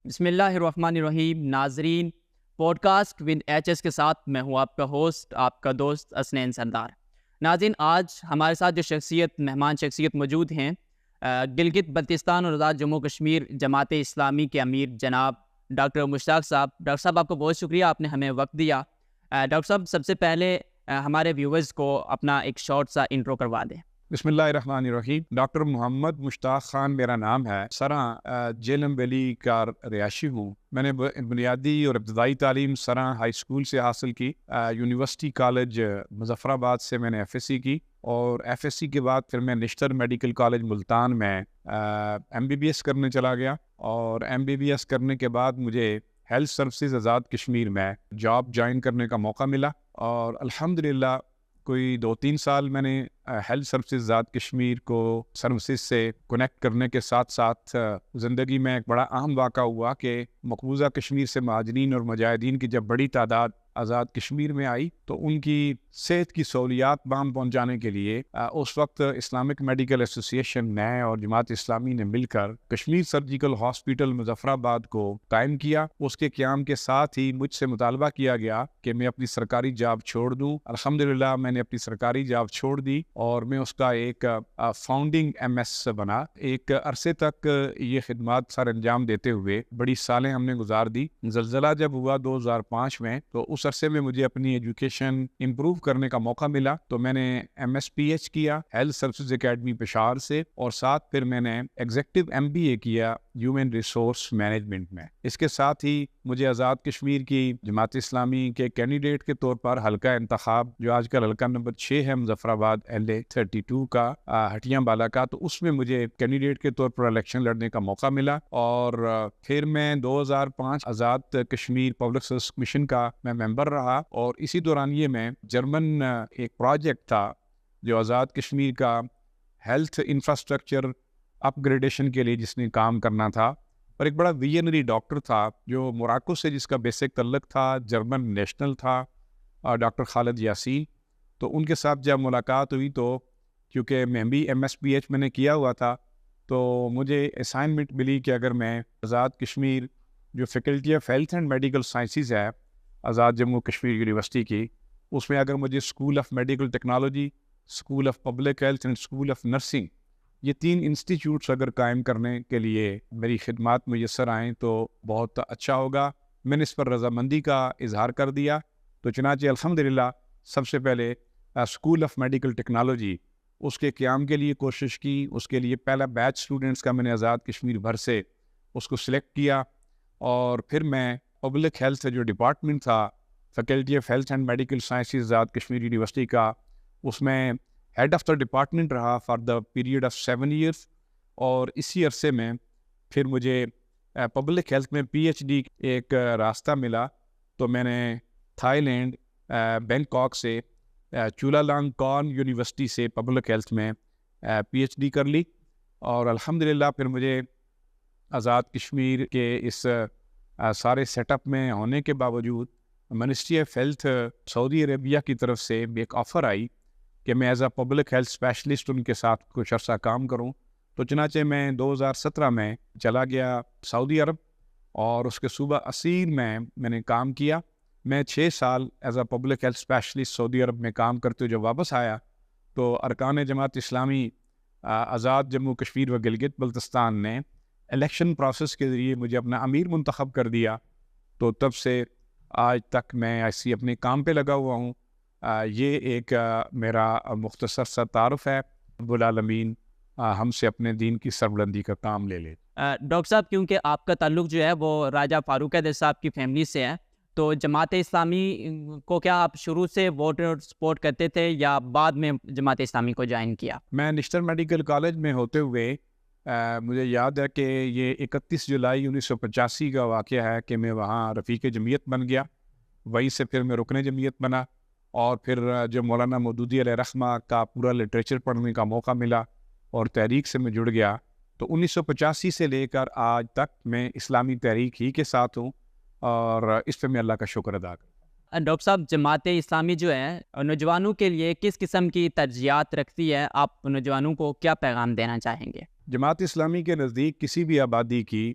بسم اللہ الرحمن الرحیم. ناظرین، podcast with H S کے ساتھ میں ہوں آپ کا ہوسٹ، آپ کا دوست اسنین سردار. ناظرین، آج ہمارے ساتھ جو مہمان شخصیت موجود ہیں، گلگت بلتستان اور آزاد جموں کشمیر جماعت اسلامی کے امیر جناب ڈاکٹر مشتاق صاحب. ڈاکٹر صاحب، آپ کو بہت شکریہ، آپ نے ہمیں وقت دیا. ڈاکٹر صاحب، سب سے پہلے ہمارے ویورز کو اپنا ایک شارٹ سا انٹرو کروا دیں. بسم اللہ الرحمن الرحیم. ڈاکٹر محمد مشتاق خان میرا نام ہے. سراں جیلم ویلی کا رہائشی ہوں. میں نے بنیادی اور ابتدائی تعلیم سراں ہائی اسکول سے حاصل کی. یونیورسٹی کالج مظفر آباد سے میں نے ایف ایس سی کی، اور ایف ایس سی کے بعد پھر میں نشتر میڈیکل کالج ملتان میں ایم بی بی ایس کرنے چلا گیا. اور ایم بی بی ایس کرنے کے بعد مجھے ہیلتھ سروسز آزاد کشمیر میں جاب جوائن کرنے کا موقع ملا، اور الحمدللہ کوئی 2-3 سال میں نے ہیلتھ سروسز آزاد کشمیر کو سروسز سے کنیکٹ کرنے کے ساتھ ساتھ زندگی میں ایک بڑا اہم واقعہ ہوا کہ مقبوضہ کشمیر سے مہاجرین اور مجاہدین کی جب بڑی تعداد آزاد کشمیر میں آئی تو ان کی صحت کی سہولیات بہم پہنچانے کے لیے اس وقت اسلامک میڈیکل ایسوسی ایشن نے اور جماعت اسلامی نے مل کر کشمیر سرجیکل ہاسپٹل مظفر آباد کو قائم کیا. اس کے قیام کے ساتھ ہی مجھ سے مطالبہ کیا گیا کہ میں اپنی سرکاری جاب چھوڑ دوں. الحمدللہ میں نے اپنی سرکاری جاب چھوڑ دی اور میں اس کا ایک فاؤنڈنگ ایم ایس بنا. ایک عرصے تک یہ خدمات سر انجام دیتے ہوئے بڑی سالیں ہم نے گزار دی. زلزلہ جب ہوا 2005 میں تو اس عرصے میں مجھے اپنی ایجوکیشن امپروو کرنے کا موقع ملا، تو میں نے ایم ایس پی ایچ کیا ہیلتھ سروسز اکیڈمی پشاور سے، اور ساتھ پھر میں نے ایگزیکٹو ایم بی اے کیا ہیومن ریسورس مینجمنٹ میں. اس کے ساتھ ہی مجھے آزاد کشمیر کی جماعت اسلامی کے کینڈیڈیٹ کے طور پر حلقہ انتخاب جو آج کل حلقہ نمبر 6 ہے مظفر آباد LA 32 کا ہٹیاں بالا کا، تو اس میں مجھے کینڈیڈیٹ کے طور پر الیکشن لڑنے کا موقع ملا. اور پھر میں 2005 Azad Kashmir public service commission کا میں ممبر رہا، اور اسی دورانیے میں جرمن ایک پروجیکٹ تھا جو آزاد کشمیر کا ہیلتھ انفراسٹرکچر اپ گریڈیشن کے لیے جس نے کام کرنا تھا، اور ایک بڑا ویژنری ڈاکٹر تھا جو موراکو سے جس کا بیسک تعلق تھا، جرمن نیشنل تھا، ڈاکٹر خالد یاسین. تو ان کے ساتھ جب ملاقات ہوئی تو کیونکہ میں بھی ایم ایس پی ایچ میں نے کیا ہوا تھا، تو مجھے اسائنمنٹ ملی کہ اگر میں آزاد کشمیر جو faculty of health and medical sciences ہے آزاد جموں کشمیر یونیورسٹی کی، اس میں اگر مجھے school of medical technology, school of public health and school of nursing, یہ 3 انسٹیٹیوٹس اگر قائم کرنے کے لیے میری خدمات میسر آئیں تو بہت اچھا ہوگا. میں نے اس پر رضامندی کا اظہار کر دیا. تو چنانچہ الحمدللہ سب سے پہلے اسکول آف میڈیکل ٹیکنالوجی اس کے قیام کے لیے کوشش کی. اس کے لیے پہلا بیچ اسٹوڈنٹس کا میں نے آزاد کشمیر بھر سے اس کو سلیکٹ کیا، اور پھر میں پبلک ہیلتھ جو ڈپارٹمنٹ تھا faculty of health and medical sciences Azad Kashmir university کا، اس میں ہیڈ آف دا ڈپارٹمنٹ رہا for the period of 7 years. اور اسی عرصے میں پھر مجھے پبلک ہیلتھ میں پی ایچ ڈی ایک راستہ ملا. تو میں نے تھائی لینڈ بینکاک سے چولا لانگ کان یونیورسٹی سے پبلک ہیلتھ میں پی ایچ ڈی کر لی. اور الحمدللہ پھر مجھے آزاد کشمیر کے اس سارے سیٹ اپ میں ہونے کے باوجود منسٹری آف ہیلتھ سعودی عربیہ کی طرف سے بھی ایک آفر آئی کہ میں as a public health specialist in کے ساتھ کچھ عرصہ کام کروں. تو چنانچہ میں 2017 میں چلا گیا سعودی عرب، اور اس کے صوبہ اسیر میں نے کام کیا. میں 6 سال as a public health specialist سعودی عرب میں کام کرتے ہوئے جب واپس آیا تو ارکان جماعت اسلامی آزاد جموں کشمیر و گلگت بلتستان نے الیکشن پروسیس کے ذریعے مجھے اپنا امیر منتخب کر دیا. تو تب سے آج تک میں ایسی اپنے کام پہ لگا ہوا ہوں. یہ ایک میرا مختصر سا تعارف ہے. رب العالمین ہم سے اپنے دین کی سربلندی کا کام لے لے. ڈاکٹر صاحب، کیونکہ آپ کا تعلق جو ہے وہ راجہ فاروق حیدر صاحب کی فیملی سے ہے، تو جماعت اسلامی کو کیا آپ شروع سے ووٹ اور سپورٹ کرتے تھے یا بعد میں جماعت اسلامی کو جوائن کیا؟ میں نشتر میڈیکل کالج میں ہوتے ہوئے مجھے یاد ہے کہ یہ 31 جولائی 1985 کا واقعہ ہے کہ میں وہاں رفیق جمعیت بن گیا. وہیں سے پھر میں رکن جمعیت بنا، اور پھر جو مولانا مودودی علیہ رحمہ کا پورا لٹریچر پڑھنے کا موقع ملا اور تحریک سے میں جڑ گیا. تو 1985 سے لے کر آج تک میں اسلامی تحریک ہی کے ساتھ ہوں، اور اس پہ میں اللہ کا شکر ادا کرتا ہوں. ڈاکٹر صاحب، جماعت اسلامی جو ہے نوجوانوں کے لیے کس قسم کی ترجیحات رکھتی ہے؟ آپ نوجوانوں کو کیا پیغام دینا چاہیں گے؟ جماعت اسلامی کے نزدیک کسی بھی آبادی کی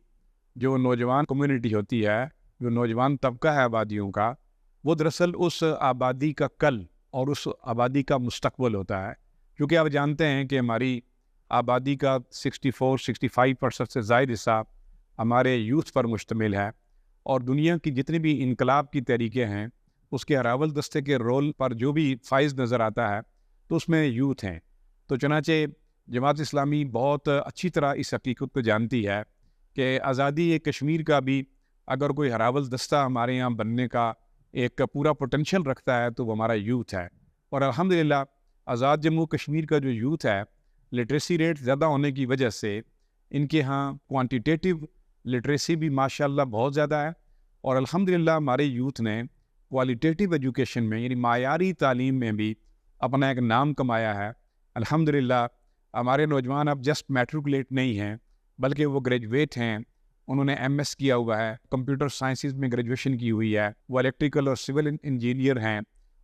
جو نوجوان کمیونٹی ہوتی ہے، جو نوجوان طبقہ ہے آبادیوں کا، وہ دراصل اس آبادی کا کل اور اس آبادی کا مستقبل ہوتا ہے. کیونکہ آپ جانتے ہیں کہ ہماری آبادی کا 64-65% سے زائد حصہ ہمارے یوتھ پر مشتمل ہے، اور دنیا کی جتنی بھی انقلاب کی تحریکیں ہیں اس کے اراول دستے کے رول پر جو بھی فائز نظر آتا ہے تو اس میں یوتھ ہیں. تو چنانچہ جماعت اسلامی بہت اچھی طرح اس حقیقت کو جانتی ہے کہ آزادی کشمیر کا بھی اگر کوئی اراول دستہ ہمارے یہاں بننے کا ایک پورا پوٹینشیل رکھتا ہے تو وہ ہمارا یوتھ ہے. اور الحمدللہ آزاد جموں کشمیر کا جو یوتھ ہے، لٹریسی ریٹ زیادہ ہونے کی وجہ سے ان کے ہاں کوانٹیٹیو لٹریسی بھی ماشاءاللہ بہت زیادہ ہے، اور الحمدللہ ہمارے یوتھ نے کوالٹیٹیو ایجوکیشن میں یعنی معیاری تعلیم میں بھی اپنا ایک نام کمایا ہے. الحمدللہ ہمارے نوجوان اب جسٹ میٹریکولیٹ نہیں ہیں بلکہ وہ گریجویٹ ہیں. انہوں نے ایم ایس کیا ہوا ہے، کمپیوٹر سائنسز میں گریجویشن کی ہوئی ہے، وہ الیکٹریکل اور سول انجینئر ہیں،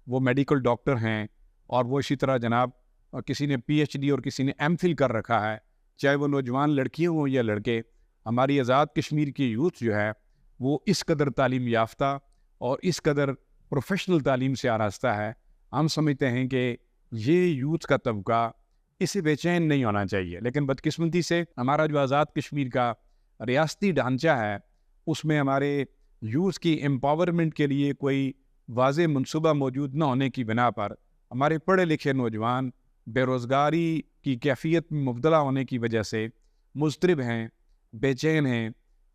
وہ میڈیکل ڈاکٹر ہیں، اور وہ اسی طرح جناب کسی نے پی ایچ ڈی اور کسی نے ایم فل کر رکھا ہے. چاہے وہ نوجوان لڑکیاں ہوں یا لڑکے، ہماری آزاد کشمیر کی یوتھ جو ہے وہ اس قدر تعلیم یافتہ اور اس قدر پروفیشنل تعلیم سے آراستہ ہے. ہم سمجھتے ہیں کہ یہ یوتھ کا طبقہ اسے بے چین نہیں ہونا چاہیے، لیکن بدقسمتی سے ہمارا جو آزاد کشمیر کا ریاستی ڈھانچہ ہے اس میں ہمارے یوتھ کی امپاورمنٹ کے لیے کوئی واضح منصوبہ موجود نہ ہونے کی بنا پر ہمارے پڑھے لکھے نوجوان بے روزگاری کی کیفیت میں مبتلا ہونے کی وجہ سے مضطرب ہیں، بے چین ہیں،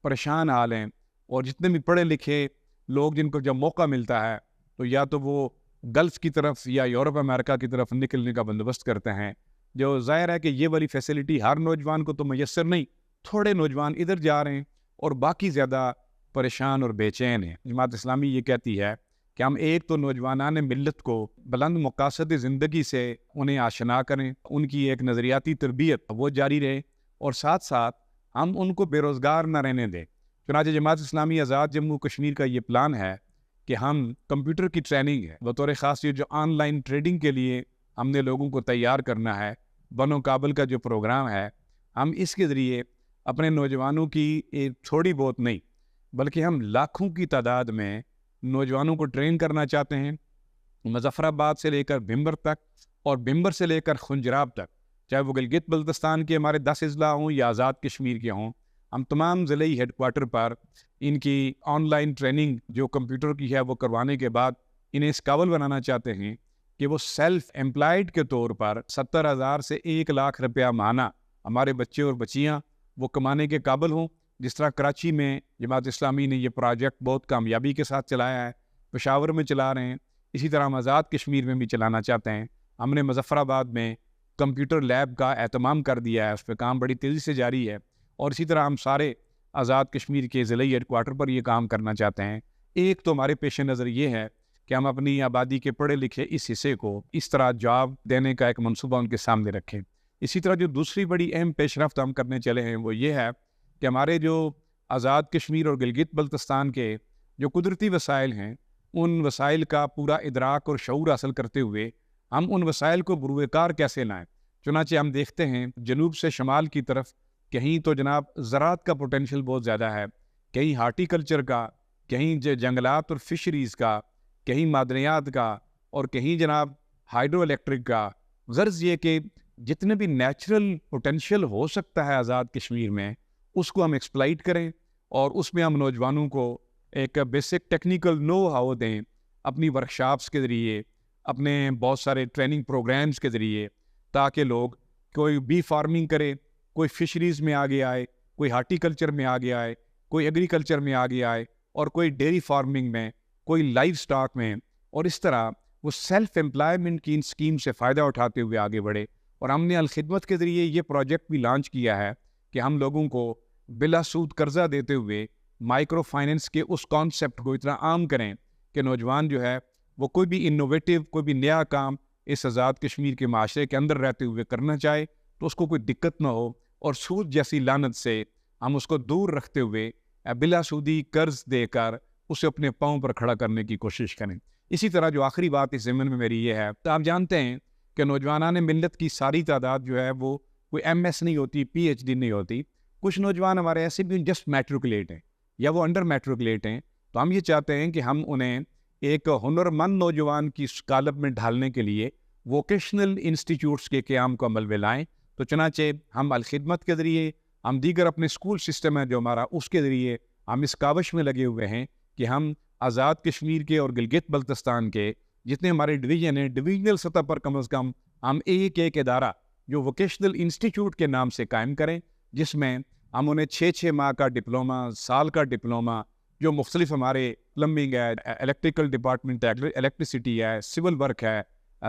پریشان حال ہیں. اور جتنے بھی پڑھے لکھے لوگ جن کو جب موقع ملتا ہے تو یا تو وہ گلف کی طرف یا یورپ امریکہ کی طرف نکلنے کا بندوبست کرتے ہیں، جو ظاہر ہے کہ یہ والی فیسلٹی ہر نوجوان کو تو میسر نہیں. تھوڑے نوجوان ادھر جا رہے ہیں اور باقی زیادہ پریشان اور بے چین ہیں. جماعت اسلامی یہ کہتی ہے کہ ہم ایک تو نوجوانان ملت کو بلند مقاصد زندگی سے انہیں آشنا کریں، ان کی ایک نظریاتی تربیت وہ جاری رہے، اور ساتھ ساتھ ہم ان کو بے روزگار نہ رہنے دیں. چنانچہ جماعت اسلامی آزاد جموں کشمیر کا یہ پلان ہے کہ ہم کمپیوٹر کی ٹریننگ ہے بطور خاص، یہ جو آن لائن ٹریڈنگ کے لیے ہم نے لوگوں کو تیار کرنا ہے، بنو کابل کا جو پروگرام ہے، ہم اس کے ذریعے اپنے نوجوانوں کی تھوڑی بہت نہیں بلکہ ہم لاکھوں کی تعداد میں نوجوانوں کو ٹرین کرنا چاہتے ہیں. مظفر آباد سے لے کر بھمبر تک اور بھمبر سے لے کر خنجراب تک، چاہے وہ گلگت بلتستان کے ہمارے 10 اضلاع ہوں یا آزاد کشمیر کے ہوں، ہم تمام ضلعی ہیڈ کوارٹر پر ان کی آن لائن ٹریننگ جو کمپیوٹر کی ہے وہ کروانے کے بعد انہیں اس قابل بنانا چاہتے ہیں کہ وہ سیلف امپلائڈ کے طور پر 70,000 سے 1 لاکھ روپیہ ماہانہ ہمارے بچے اور بچیاں وہ کمانے کے قابل ہوں. جس طرح کراچی میں جماعت اسلامی نے یہ پروجیکٹ بہت کامیابی کے ساتھ چلایا ہے، پشاور میں چلا رہے ہیں، اسی طرح ہم آزاد کشمیر میں بھی چلانا چاہتے ہیں. ہم نے مظفر آباد میں کمپیوٹر لیب کا اہتمام کر دیا ہے، اس پہ کام بڑی تیزی سے جاری ہے، اور اسی طرح ہم سارے آزاد کشمیر کے ضلعی ہیڈ کوارٹر پر یہ کام کرنا چاہتے ہیں. ایک تو ہمارے پیش نظر یہ ہے کہ ہم اپنی آبادی کے پڑھے لکھے اس حصے کو اس طرح جاب دینے کا ایک منصوبہ ان کے سامنے رکھیں. اسی طرح جو دوسری بڑی اہم پیش رفت ہم کرنے چلے ہیں وہ یہ ہے کہ ہمارے جو آزاد کشمیر اور گلگت بلتستان کے جو قدرتی وسائل ہیں ان وسائل کا پورا ادراک اور شعور حاصل کرتے ہوئے ہم ان وسائل کو بروئے کار کیسے لائیں. چنانچہ ہم دیکھتے ہیں جنوب سے شمال کی طرف کہیں تو جناب زراعت کا پوٹینشیل بہت زیادہ ہے، کہیں ہارٹی کلچر کا، کہیں جنگلات اور فشریز کا، کہیں معدنیات کا، اور کہیں جناب ہائیڈرو الیکٹرک کا. غرض یہ کہ جتنے بھی نیچرل پوٹینشیل ہو سکتا ہے آزاد کشمیر میں اس کو ہم ایکسپلائٹ کریں، اور اس میں ہم نوجوانوں کو ایک بیسک ٹیکنیکل نو ہاؤ دیں اپنی ورکشاپس کے ذریعے، اپنے بہت سارے ٹریننگ پروگرامز کے ذریعے، تاکہ لوگ کوئی بی فارمنگ کرے، کوئی فشریز میں آگے آئے، کوئی ہارٹی کلچر میں آگے آئے، کوئی ایگریکلچر میں آگے آئے، اور کوئی ڈیری فارمنگ میں، کوئی لائف سٹاک میں، اور اس طرح وہ سیلف امپلائمنٹ کی ان اسکیم سے فائدہ اٹھاتے ہوئے آگے بڑھے. اور ہم نے الخدمت کے ذریعے یہ پروجیکٹ بھی لانچ کیا ہے کہ ہم لوگوں کو بلا سود قرضہ دیتے ہوئے مائکرو فائننس کے اس کانسیپٹ کو اتنا عام کریں کہ نوجوان جو ہے وہ کوئی بھی انوویٹیو، کوئی بھی نیا کام اس آزاد کشمیر کے معاشرے کے اندر رہتے ہوئے کرنا چاہے تو اس کو کوئی دقت نہ ہو، اور سود جیسی لعنت سے ہم اس کو دور رکھتے ہوئے بلا سودی قرض دے کر اسے اپنے پاؤں پر کھڑا کرنے کی کوشش کریں. اسی طرح جو آخری بات اس ضمن میں میری یہ ہے، تو آپ جانتے ہیں کہ نوجوانان ملت کی ساری تعداد جو ہے وہ کوئی ایم ایس نہیں ہوتی، پی ایچ ڈی نہیں ہوتی، کچھ نوجوان ہمارے ایسے بھی جسٹ میٹریکولیٹ ہیں یا وہ انڈر میٹریکولیٹ ہیں، تو ہم یہ چاہتے ہیں کہ ہم انہیں ایک ہنرمند نوجوان کی اسکالپ میں ڈھالنے کے لیے ووکیشنل انسٹیٹیوٹس کے قیام کو عمل میں لائیں. تو چنانچہ ہم الخدمت کے ذریعے، ہم دیگر اپنے اسکول سسٹم ہے جو ہمارا، اس کے ذریعے ہم اس کاوش میں لگے ہوئے ہیں کہ ہم آزاد کشمیر کے اور گلگت بلتستان کے جتنے ہمارے ڈویژن ہیں، ڈویژنل سطح پر کم از کم ہم ایک ادارہ جو ووکیشنل انسٹیٹیوٹ کے نام سے قائم کریں، جس میں ہم انہیں 6 ماہ کا ڈپلومہ، سال کا ڈپلومہ، جو مختلف ہمارے پلمبنگ ہے، الیکٹریکل ڈپارٹمنٹ ہے، الیکٹریسٹی ہے، سول ورک ہے،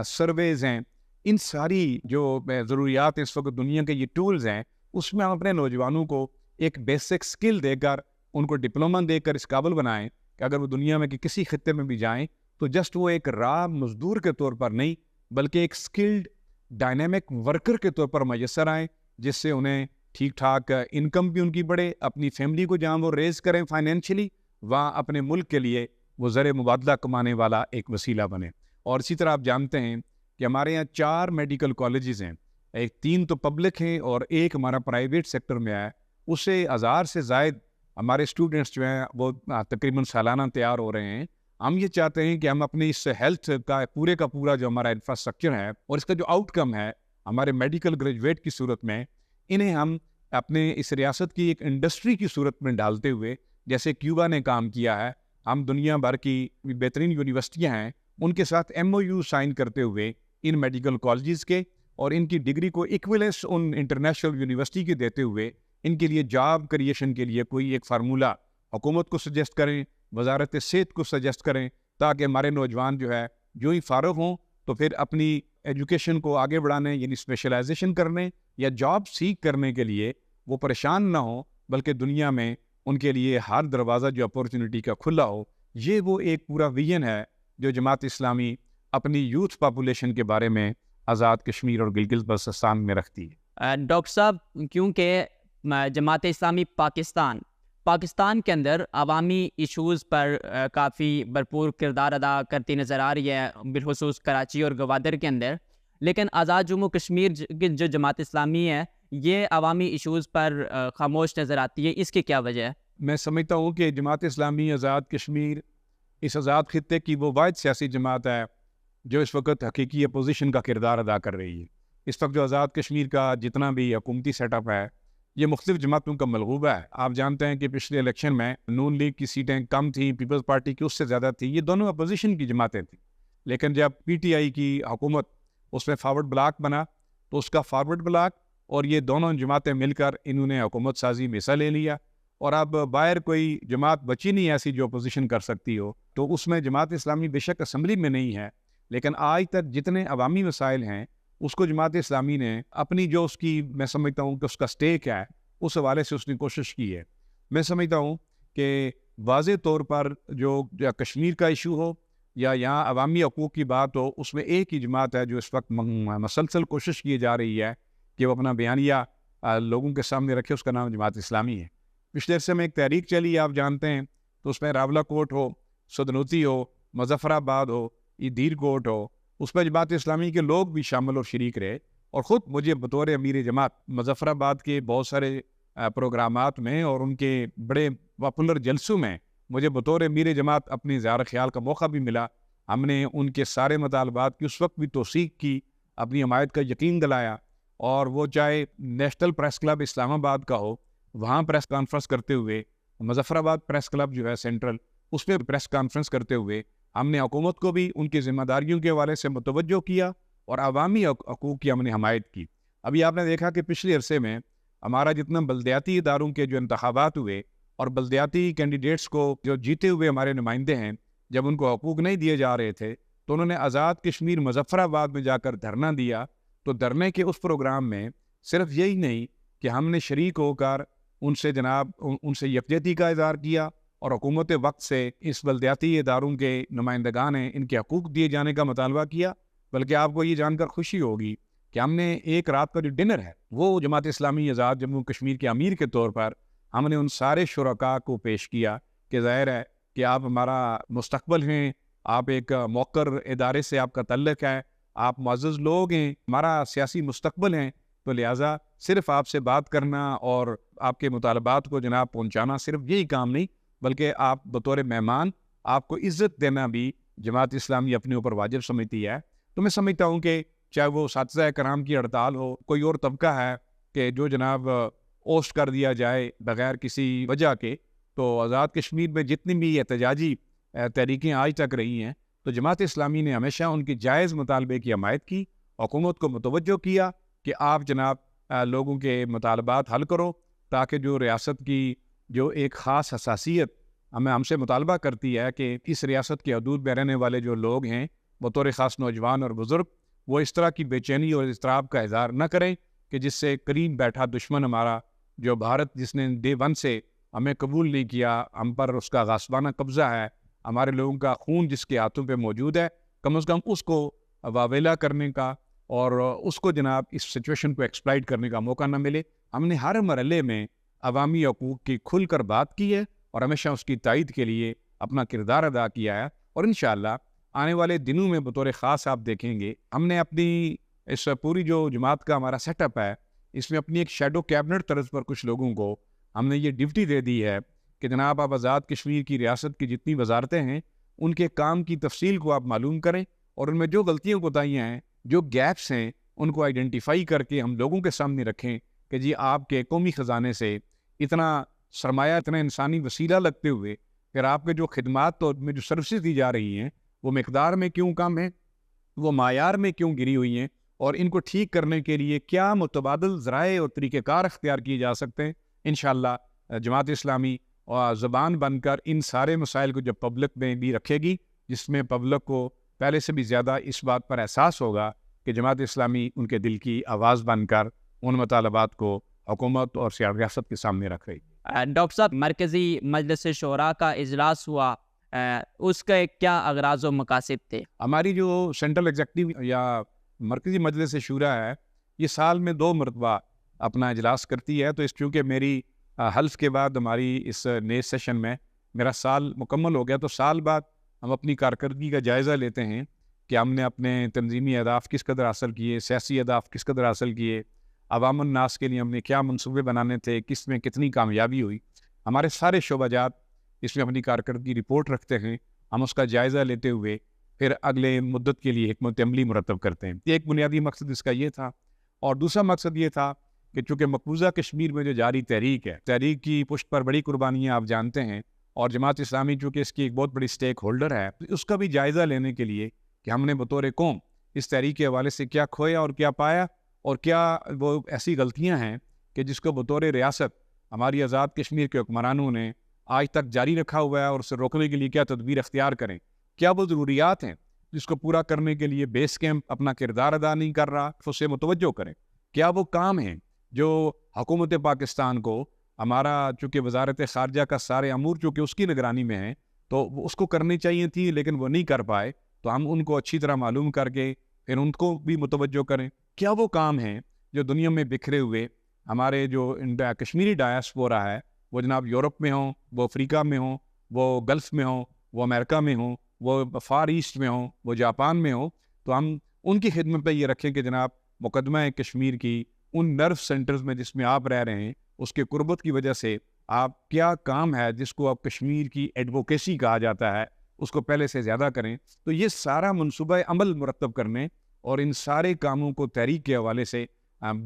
سرویز ہیں، ان ساری جو ضروریات اس وقت دنیا کے یہ ٹولز ہیں، اس میں ہم اپنے نوجوانوں کو ایک بیسک سکل دے کر، ان کو ڈپلومہ دے کر اس قابل بنائیں کہ اگر وہ دنیا میں کسی خطے میں بھی جائیں تو جسٹ وہ ایک راہ مزدور کے طور پر نہیں، بلکہ ایک سکلڈ ڈائنامک ورکر کے طور پر میسر آئیں، جس سے انہیں ٹھیک ٹھاک انکم بھی ان کی بڑھے، اپنی فیملی کو جہاں وہ ریز کریں فائنینشلی، وہاں اپنے ملک کے لیے وہ زر مبادلہ کمانے والا ایک وسیلہ بنے. اور اسی طرح آپ جانتے ہیں کہ ہمارے یہاں 4 میڈیکل کالجز ہیں، 3 تو پبلک ہیں اور 1 ہمارا پرائیویٹ سیکٹر میں ہے. اس سے 1000 سے زائد ہمارے اسٹوڈنٹس جو ہیں وہ تقریباً سالانہ تیار ہو رہے ہیں. ہم یہ چاہتے ہیں کہ ہم اپنی اس ہیلتھ کا پورا جو ہمارا انفراسٹرکچر ہے اور اس کا جو آؤٹ کم ہے ہمارے میڈیکل گریجویٹ کی صورت میں، انہیں ہم اپنے اس ریاست کی ایک انڈسٹری کی صورت میں ڈالتے ہوئے، جیسے کیوبا نے کام کیا ہے، ہم دنیا بھر کی بہترین یونیورسٹیاں ہیں ان کے ساتھ MOU سائن کرتے ہوئے ان میڈیکل کالجز کے اور ان کی ڈگری کو ایکویلنس ان انٹرنیشنل یونیورسٹی کے دیتے ہوئے ان کے لیے جاب کریشن کے لیے کوئی ایک فارمولہ حکومت کو سجیسٹ کریں، وزارت صحت کو سجیسٹ کریں، تاکہ ہمارے نوجوان جو ہے جو ہی فارغ ہوں تو پھر اپنی ایجوکیشن کو آگے بڑھانے، یعنی اسپیشلائزیشن کرنے یا جاب سیکھ کرنے کے لیے وہ پریشان نہ ہوں، بلکہ دنیا میں ان کے لیے ہر دروازہ جو اپورچونٹی کا کھلا ہو. یہ وہ ایک پورا ویژن ہے جو جماعت اسلامی اپنی یوتھ پاپولیشن کے بارے میں آزاد کشمیر اور گلگت بلتستان میں رکھتی ہے. ڈاکٹر صاحب، کیونکہ جماعت اسلامی پاکستان کے اندر عوامی ایشوز پر کافی بھرپور کردار ادا کرتی نظر آ رہی ہے، بالخصوص کراچی اور گوادر کے اندر، لیکن آزاد جموں کشمیر کی جو جماعت اسلامی ہے یہ عوامی ایشوز پر خاموش نظر آتی ہے. اس کی کیا وجہ ہے؟ میں سمجھتا ہوں کہ جماعت اسلامی آزاد کشمیر اس آزاد خطے کی وہ واحد سیاسی جماعت ہے جو اس وقت حقیقی اپوزیشن کا کردار ادا کر رہی ہے. اس وقت جو آزاد کشمیر کا جتنا بھی حکومتی سیٹ اپ ہے یہ مختلف جماعتوں کا ملغوبہ ہے. آپ جانتے ہیں کہ پچھلے الیکشن میں نون لیگ کی سیٹیں کم تھیں، پیپلز پارٹی کی اس سے زیادہ تھی، یہ دونوں اپوزیشن کی جماعتیں تھیں. لیکن جب PTI کی حکومت اس میں فارورڈ بلاک بنا تو اس کا فارورڈ بلاک اور یہ دونوں جماعتیں مل کر انہوں نے حکومت سازی میں حصہ لے لیا، اور اب باہر کوئی جماعت بچی نہیں ایسی جو اپوزیشن کر سکتی ہو. تو اس میں جماعت اسلامی بے شک اسمبلی میں نہیں ہے، لیکن آج تک جتنے عوامی مسائل ہیں اس کو جماعت اسلامی نے اپنی جو اس کی، میں سمجھتا ہوں کہ اس کا سٹیک ہے، اس حوالے سے اس نے کوشش کی ہے. میں سمجھتا ہوں کہ واضح طور پر جو کشمیر کا ایشو ہو یا یہاں عوامی حقوق کی بات ہو، اس میں ایک ہی جماعت ہے جو اس وقت مسلسل کوشش کی جا رہی ہے کہ وہ اپنا بیانیہ لوگوں کے سامنے رکھے، اس کا نام جماعت اسلامی ہے. پچھلے عرصے میں ایک تحریک چلی، آپ جانتے ہیں، تو اس میں راولہ کوٹ ہو، سدنوتی ہو، مظفر آباد ہو، دیر کوٹ ہو، اس میں جماعت اسلامی کے لوگ بھی شامل اور شریک رہے. اور خود مجھے بطور امیر جماعت مظفر آباد کے بہت سارے پروگرامات میں اور ان کے بڑے پاپولر جلسوں میں مجھے بطور امیر جماعت اپنی زیارت خیال کا موقع بھی ملا. ہم نے ان کے سارے مطالبات کی اس وقت بھی توثیق کی، اپنی حمایت کا یقین دلایا، اور وہ چاہے نیشنل پریس کلب اسلام آباد کا ہو، وہاں پریس کانفرنس کرتے ہوئے، مظفر آباد پریس کلب جو ہے سینٹرل، اس میں پریس کانفرنس کرتے ہوئے ہم نے حکومت کو بھی ان کی ذمہ داریوں کے حوالے سے متوجہ کیا اور عوامی حقوق کی ہم نے حمایت کی. ابھی آپ نے دیکھا کہ پچھلے عرصے میں ہمارا جتنا بلدیاتی اداروں کے جو انتخابات ہوئے اور بلدیاتی کینڈیڈیٹس کو جو جیتے ہوئے ہمارے نمائندے ہیں، جب ان کو حقوق نہیں دیے جا رہے تھے تو انہوں نے آزاد کشمیر مظفر آباد میں جا کر دھرنا دیا. تو دھرنے کے اس پروگرام میں صرف یہی نہیں کہ ہم نے شریک ہو کر ان سے ان سے یکجہتی کا اظہار کیا اور حکومت وقت سے اس بلدیاتی اداروں کے نمائندگان ہیں ان کے حقوق دیے جانے کا مطالبہ کیا، بلکہ آپ کو یہ جان کر خوشی ہوگی کہ ہم نے ایک رات کا جو ڈنر ہے وہ جماعت اسلامی آزاد جموں کشمیر کے امیر کے طور پر ہم نے ان سارے شرکاء کو پیش کیا کہ ظاہر ہے کہ آپ ہمارا مستقبل ہیں، آپ ایک موقر ادارے سے آپ کا تعلق ہے، آپ معزز لوگ ہیں، ہمارا سیاسی مستقبل ہیں، تو لہٰذا صرف آپ سے بات کرنا اور آپ کے مطالبات کو جناب پہنچانا صرف یہی کام نہیں، بلکہ آپ بطور مہمان آپ کو عزت دینا بھی جماعت اسلامی اپنے اوپر واجب سمجھتی ہے۔ تو میں سمجھتا ہوں کہ چاہے وہ اساتذہ کرام کی ہڑتال ہو، کوئی اور طبقہ ہے کہ جو جناب اوسٹ کر دیا جائے بغیر کسی وجہ کے، تو آزاد کشمیر میں جتنی بھی احتجاجی تحریکیں آج تک رہی ہیں، تو جماعت اسلامی نے ہمیشہ ان کی جائز مطالبے کی حمایت کی، حکومت کو متوجہ کیا کہ آپ جناب لوگوں کے مطالبات حل کرو، تاکہ جو ریاست کی جو ایک خاص حساسیت ہم سے مطالبہ کرتی ہے کہ اس ریاست کے حدود میں رہنے والے جو لوگ ہیں بطور خاص نوجوان اور بزرگ، وہ اس طرح کی بے چینی اور اضطراب کا اظہار نہ کریں کہ جس سے قریب بیٹھا دشمن ہمارا جو بھارت، جس نے ڈے ون سے ہمیں قبول نہیں کیا، ہم پر اس کا غاصبانہ قبضہ ہے، ہمارے لوگوں کا خون جس کے ہاتھوں پہ موجود ہے، کم از کم اس کو واویلا کرنے کا اور اس کو جناب اس سچویشن کو ایکسپلائٹ کرنے کا موقع نہ ملے۔ ہم نے ہر مرحلے میں عوامی حقوق کی کھل کر بات کی ہے اور ہمیشہ اس کی تائید کے لیے اپنا کردار ادا کیا ہے، اور انشاءاللہ آنے والے دنوں میں بطور خاص آپ دیکھیں گے ہم نے اپنی اس پوری جو جماعت کا ہمارا سیٹ اپ ہے، اس میں اپنی ایک شیڈو کیبنٹ طرز پر کچھ لوگوں کو ہم نے یہ ڈیوٹی دے دی ہے کہ جناب آپ آزاد کشمیر کی ریاست کی جتنی وزارتیں ہیں ان کے کام کی تفصیل کو آپ معلوم کریں، اور ان میں جو غلطیاں کوتاہیاں ہیں، جو گیپس ہیں، ان کو آئیڈینٹیفائی کر کے ہم لوگوں کے سامنے رکھیں کہ جی آپ کے قومی خزانے سے اتنا سرمایہ، اتنا انسانی وسیلہ لگتے ہوئے پھر آپ کے جو خدمات تو میں جو سروسز دی جا رہی ہیں وہ مقدار میں کیوں کم ہیں، وہ معیار میں کیوں گری ہوئی ہیں، اور ان کو ٹھیک کرنے کے لیے کیا متبادل ذرائع اور طریقہ کار اختیار کیے جا سکتے ہیں۔ انشاءاللہ جماعت اسلامی زبان بن کر ان سارے مسائل کو جب پبلک میں بھی رکھے گی، جس میں پبلک کو پہلے سے بھی زیادہ اس بات پر احساس ہوگا کہ جماعت اسلامی ان کے دل کی آواز بن کر ان مطالبات کو حکومت اور ریاست کے سامنے رکھ رہی ہے۔ ڈاکٹر صاحب، مرکزی مجلس شورا کا اجلاس ہوا، اس کا کیا اغراض و مقاصد تھے؟ ہماری جو سینٹرل ایگزیکٹو یا مرکزی مجلس شورا ہے، یہ سال میں 2 مرتبہ اپنا اجلاس کرتی ہے، تو اس چونکہ میری حلف کے بعد ہماری اس نئے سیشن میں میرا سال مکمل ہو گیا، تو سال بعد ہم اپنی کارکردگی کا جائزہ لیتے ہیں کہ ہم نے اپنے تنظیمی اہداف کس قدر حاصل کیے، سیاسی اہداف کس قدر حاصل کیے، عوام الناس کے لیے ہم نے کیا منصوبے بنانے تھے، کس میں کتنی کامیابی ہوئی۔ ہمارے سارے شعبہ جات اس میں اپنی کارکردگی رپورٹ رکھتے ہیں، ہم اس کا جائزہ لیتے ہوئے پھر اگلے مدت کے لیے حکمت عملی مرتب کرتے ہیں۔ ایک بنیادی مقصد اس کا یہ تھا، اور دوسرا مقصد یہ تھا کہ چونکہ مقبوضہ کشمیر میں جو جاری تحریک ہے، تحریک کی پشت پر بڑی قربانیاں آپ جانتے ہیں، اور جماعت اسلامی چونکہ اس کی ایک بہت بڑی سٹیک ہولڈر ہے، اس کا بھی جائزہ لینے کے لیے کہ ہم نے بطور قوم اس تحریک کے حوالے سے کیا کھویا اور کیا پایا، اور کیا وہ ایسی غلطیاں ہیں کہ جس کو بطور ریاست ہماری آزاد کشمیر کے حکمرانوں نے آج تک جاری رکھا ہوا ہے، اور اسے روکنے کے لیے کیا تدبیر اختیار کریں، کیا وہ ضروریات ہیں جس کو پورا کرنے کے لیے بیس کیمپ اپنا کردار ادا نہیں کر رہا، اسے متوجہ کریں، کیا وہ کام ہیں جو حکومت پاکستان کو ہمارا چونکہ وزارت خارجہ کا سارے امور چونکہ اس کی نگرانی میں ہیں تو اس کو کرنی چاہیے تھی لیکن وہ نہیں کر پائے، تو ہم ان کو اچھی طرح معلوم کر کے پھر ان کو بھی متوجہ کریں، کیا وہ کام ہیں جو دنیا میں بکھرے ہوئے ہمارے جو کشمیری ڈائسپورا ہے، وہ جناب یورپ میں ہوں، وہ افریقہ میں ہوں، وہ گلف میں ہوں، وہ امریکہ میں ہوں، وہ فار ایسٹ میں ہوں، وہ جاپان میں ہوں، تو ہم ان کی خدمت پہ یہ رکھیں کہ جناب مقدمہ کشمیر کی ان نرو سینٹرز میں جس میں آپ رہ رہے ہیں، اس کے قربت کی وجہ سے آپ کیا کام ہے جس کو آپ کشمیر کی ایڈوکیسی کہا جاتا ہے، اس کو پہلے سے زیادہ کریں۔ تو یہ سارا منصوبہ عمل مرتب کرنے اور ان سارے کاموں کو تحریک کے حوالے سے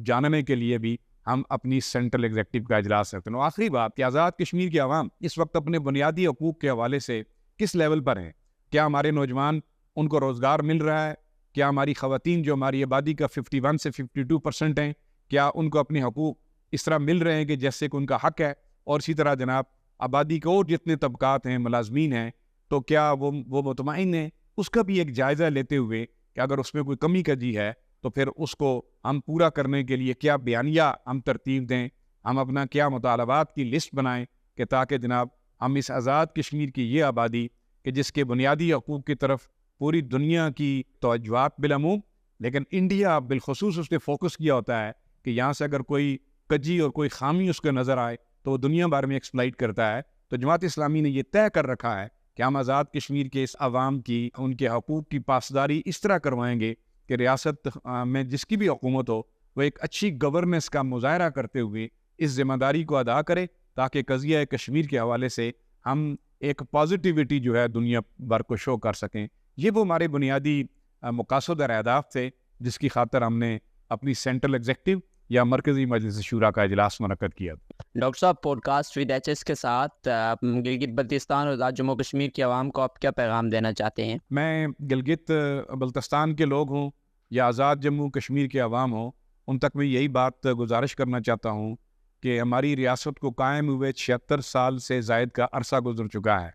جاننے کے لیے بھی ہم اپنی سینٹرل ایگزیکٹو کا اجلاس کرتے ہیں۔ آخری بات کہ آزاد کشمیر کے عوام اس وقت اپنے بنیادی حقوق کے حوالے سے کس لیول پر ہیں؟ کیا ہمارے نوجوان ان کو روزگار مل رہا ہے؟ کیا ہماری خواتین جو ہماری آبادی کا 51 سے 52% ہیں، کیا ان کو اپنے حقوق اس طرح مل رہے ہیں کہ جیسے کہ ان کا حق ہے؟ اور اسی طرح جناب آبادی کے اور جتنے طبقات ہیں، ملازمین ہیں، تو کیا وہ مطمئن ہیں؟ اس کا بھی ایک جائزہ لیتے ہوئے کہ اگر اس میں کوئی کمی کجی ہے تو پھر اس کو ہم پورا کرنے کے لیے کیا بیانیہ ہم ترتیب دیں، ہم اپنا کیا مطالبات کی لسٹ بنائیں کہ تاکہ جناب ہم اس آزاد کشمیر کی یہ آبادی کہ جس کے بنیادی حقوق کی طرف پوری دنیا کی توجہات بالعموم، لیکن انڈیا بالخصوص اس نے فوکس کیا ہوتا ہے کہ یہاں سے اگر کوئی کجی اور کوئی خامی اس کو نظر آئے تو وہ دنیا بھر میں ایکسپلائٹ کرتا ہے۔ تو جماعت اسلامی نے یہ طے کر رکھا ہے کہ ہم آزاد کشمیر کے اس عوام کی ان کے حقوق کی پاسداری اس طرح کروائیں گے کہ ریاست میں جس کی بھی حکومت ہو وہ ایک اچھی گورننس کا مظاہرہ کرتے ہوئے اس ذمہ داری کو ادا کرے تاکہ قضیہ کشمیر کے حوالے سے ہم ایک پازیٹیوٹی جو ہے دنیا بھر کو شو کر سکیں۔ یہ وہ ہمارے بنیادی مقاصد اور اہداف تھے جس کی خاطر ہم نے اپنی سینٹرل ایگزیکٹو یا مرکزی مجلس شورا کا اجلاس منعقد کیا۔ ڈاکٹر صاحب، podcast with H S کے ساتھ گلگت بلتستان اور جموں کشمیر کی عوام کو آپ کیا پیغام دینا چاہتے ہیں؟ میں گلگت بلتستان کے لوگ ہوں یا آزاد جموں کشمیر کے عوام ہوں، ان تک میں یہی بات گزارش کرنا چاہتا ہوں کہ ہماری ریاست کو قائم ہوئے 76 سال سے زائد کا عرصہ گزر چکا ہے،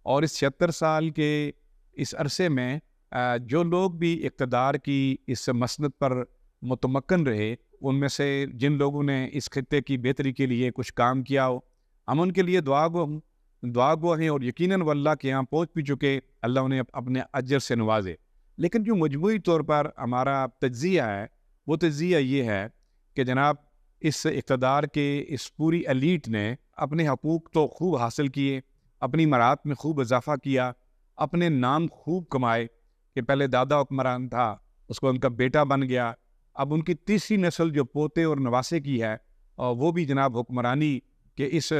اور اس 76 سال کے اس عرصے میں جو لوگ بھی اقتدار کی اس مسند پر متمکن رہے، ان میں سے جن لوگوں نے اس خطے کی بہتری کے لیے کچھ کام کیا ہو، ہم ان کے لیے دعا گو ہیں، اور یقیناً وہ اللہ کے یہاں پہنچ بھی چکے، اللہ انہیں اپنے اجر سے نوازے۔ لیکن جو مجموعی طور پر ہمارا تجزیہ ہے، وہ تجزیہ یہ ہے کہ جناب اس اقتدار کے اس پوری ایلیٹ نے اپنے حقوق تو خوب حاصل کیے، اپنی مرات میں خوب اضافہ کیا، اپنے نام خوب کمائے کہ پہلے دادا حکمران تھا، اس کو ان کا بیٹا بن گیا، اب ان کی تیسری نسل جو پوتے اور نواسے کی ہے وہ بھی جناب حکمرانی کے اس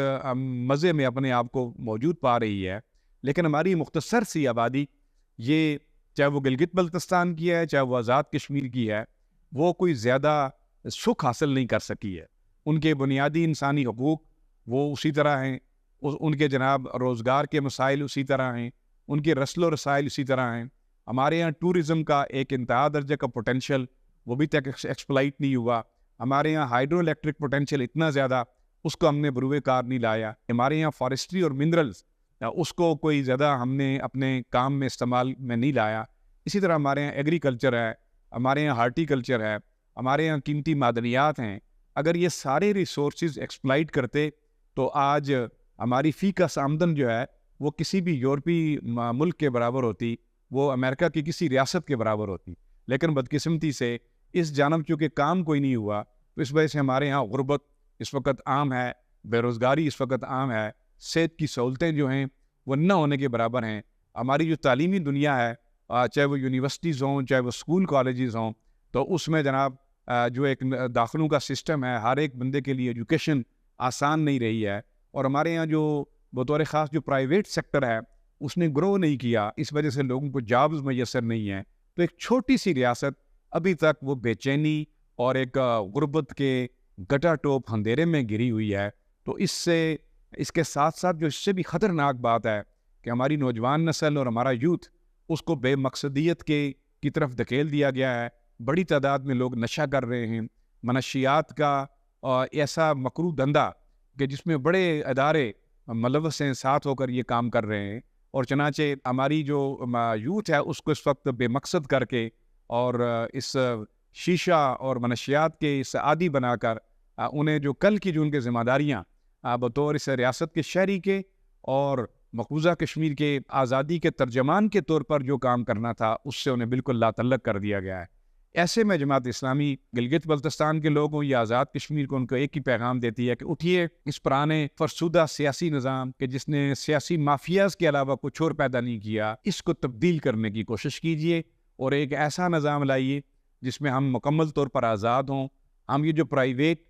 مزے میں اپنے آپ کو موجود پا رہی ہے۔ لیکن ہماری مختصر سی آبادی، یہ چاہے وہ گلگت بلتستان کی ہے چاہے وہ آزاد کشمیر کی ہے، وہ کوئی زیادہ سکھ حاصل نہیں کر سکی ہے۔ ان کے بنیادی انسانی حقوق وہ اسی طرح ہیں، ان کے جناب روزگار کے مسائل اسی طرح ہیں، ان کے رسل و رسائل اسی طرح ہیں۔ ہمارے یہاں ٹورزم کا ایک انتہا درجے کا پوٹینشیل وہ بھی تک ایکسپلائٹ نہیں ہوا۔ ہمارے یہاں ہائیڈرو الیکٹرک پوٹینشیل اتنا زیادہ، اس کو ہم نے بروئے کار نہیں لایا۔ ہمارے یہاں فارسٹری اور منرلز، اس کو کوئی زیادہ ہم نے اپنے کام میں استعمال میں نہیں لایا۔ اسی طرح ہمارے یہاں ایگریکلچر ہے، ہمارے یہاں ہارٹی کلچر ہے، ہمارے یہاں قیمتی معدنیات ہیں۔ اگر یہ سارے ریسورسز ایکسپلائٹ کرتے تو آج ہماری فی کا آمدن جو ہے وہ کسی بھی یورپی ملک کے برابر ہوتی، وہ امریکہ کی کسی ریاست کے برابر ہوتی۔ لیکن بدقسمتی سے اس جانب چونکہ کام کوئی نہیں ہوا، تو اس وجہ سے ہمارے ہاں غربت اس وقت عام ہے، بے روزگاری اس وقت عام ہے، صحت کی سہولتیں جو ہیں وہ نہ ہونے کے برابر ہیں۔ ہماری جو تعلیمی دنیا ہے، چاہے وہ یونیورسٹیز ہوں چاہے وہ اسکول کالجز ہوں، تو اس میں جناب جو ایک داخلوں کا سسٹم ہے، ہر ایک بندے کے لیے ایجوکیشن آسان نہیں رہی ہے۔ اور ہمارے یہاں جو بطور خاص جو پرائیویٹ سیکٹر ہے اس نے گرو نہیں کیا، اس وجہ سے لوگوں کو جابز میسر نہیں ہیں۔ تو ایک چھوٹی سی ریاست ابھی تک وہ بے چینی اور ایک غربت کے گٹا ٹوپ اندھیرے میں گری ہوئی ہے۔ تو اس کے ساتھ ساتھ جو اس سے بھی خطرناک بات ہے کہ ہماری نوجوان نسل اور ہمارا یوتھ اس کو بے مقصدیت کی طرف دھکیل دیا گیا ہے۔ بڑی تعداد میں لوگ نشہ کر رہے ہیں، منشیات کا ایسا مکروہ دھندا کہ جس میں بڑے ادارے ملوث ہیں ساتھ ہو کر یہ کام کر رہے ہیں، اور چنانچہ ہماری جو یوتھ ہے اس کو اس وقت بے مقصد کر کے اور اس شیشہ اور منشیات کے اس عادی بنا کر انہیں جو کل کی جو ان کے ذمہ داریاں بطور اس ریاست کے شہری کے اور مقبوضہ کشمیر کے آزادی کے ترجمان کے طور پر جو کام کرنا تھا اس سے انہیں بالکل لا تعلق کر دیا گیا ہے۔ ایسے میں جماعت اسلامی گلگت بلتستان کے لوگوں یا آزاد کشمیر کو ان کو ایک ہی پیغام دیتی ہے کہ اٹھیے، اس پرانے فرسودہ سیاسی نظام کہ جس نے سیاسی مافیاز کے علاوہ کچھ اور پیدا نہیں کیا، اس کو تبدیل کرنے کی کوشش کیجیے اور ایک ایسا نظام لائیے جس میں ہم مکمل طور پر آزاد ہوں۔ ہم یہ جو پرائیویٹ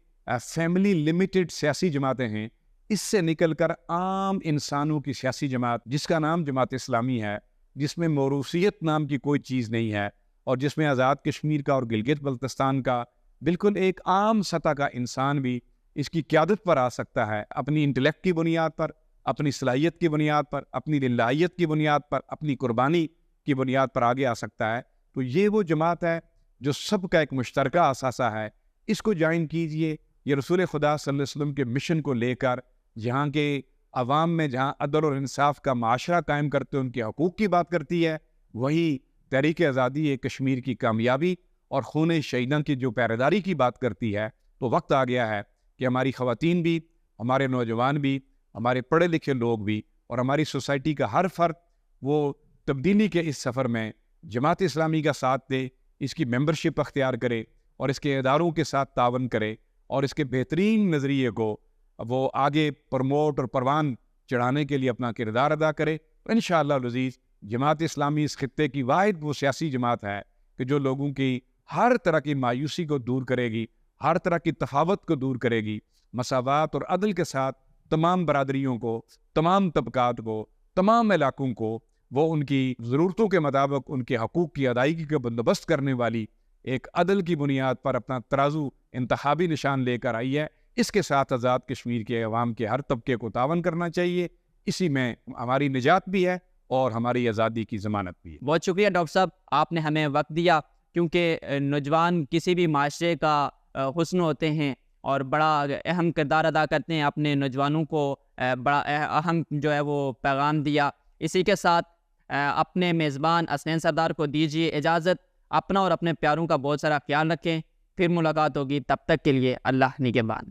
فیملی لمیٹڈ سیاسی جماعتیں ہیں، اس سے نکل کر عام انسانوں کی سیاسی جماعت جس کا نام جماعت اسلامی ہے، جس میں موروثیت نام کی کوئی چیز نہیں ہے، اور جس میں آزاد کشمیر کا اور گلگت بلتستان کا بالکل ایک عام سطح کا انسان بھی اس کی قیادت پر آ سکتا ہے، اپنی انٹلیکٹ کی بنیاد پر، اپنی صلاحیت کی بنیاد پر، اپنی للہیت کی بنیاد پر، اپنی قربانی کی بنیاد پر آگے آ سکتا ہے۔ تو یہ وہ جماعت ہے جو سب کا ایک مشترکہ اثاثہ ہے، اس کو جوائن کیجئے۔ یہ رسول خدا صلی اللہ علیہ وسلم کے مشن کو لے کر جہاں کے عوام میں جہاں عدل اور انصاف کا معاشرہ قائم کرتے ان کے حقوق کی بات کرتی ہے، وہی تحریک آزادی کشمیر کی کامیابی اور خون شہیدان کی جو پہرےداری کی بات کرتی ہے۔ تو وقت آ گیا ہے کہ ہماری خواتین بھی، ہمارے نوجوان بھی، ہمارے پڑھے لکھے لوگ بھی اور ہماری سوسائٹی کا ہر فرد وہ تبدیلی کے اس سفر میں جماعت اسلامی کا ساتھ دے، اس کی ممبرشپ اختیار کرے اور اس کے اداروں کے ساتھ تعاون کرے اور اس کے بہترین نظریے کو وہ آگے پروموٹ اور پروان چڑھانے کے لیے اپنا کردار ادا کرے۔ انشاءاللہ العزیز جماعت اسلامی اس خطے کی واحد وہ سیاسی جماعت ہے کہ جو لوگوں کی ہر طرح کی مایوسی کو دور کرے گی، ہر طرح کی تفاوت کو دور کرے گی مساوات اور عدل کے ساتھ تمام برادریوں کو، تمام طبقات کو، تمام علاقوں کو وہ ان کی ضرورتوں کے مطابق ان کے حقوق کی ادائیگی کا بندوبست کرنے والی ایک عدل کی بنیاد پر اپنا ترازو انتخابی نشان لے کر آئی ہے۔ اس کے ساتھ آزاد کشمیر کے عوام کے ہر طبقے کو تعاون کرنا چاہیے، اسی میں ہماری نجات بھی ہے اور ہماری آزادی کی ضمانت بھی ہے۔ بہت شکریہ ڈاکٹر صاحب، آپ نے ہمیں وقت دیا، کیونکہ نوجوان کسی بھی معاشرے کا حسن ہوتے ہیں اور بڑا اہم کردار ادا کرتے ہیں۔ اپنے نوجوانوں کو بڑا اہم جو ہے وہ پیغام دیا۔ اسی کے ساتھ اپنے میزبان حسنین سردار کو دیجیے اجازت۔ اپنا اور اپنے پیاروں کا بہت سارا خیال رکھیں، پھر ملاقات ہوگی، تب تک کے لیے اللہ نگہبان۔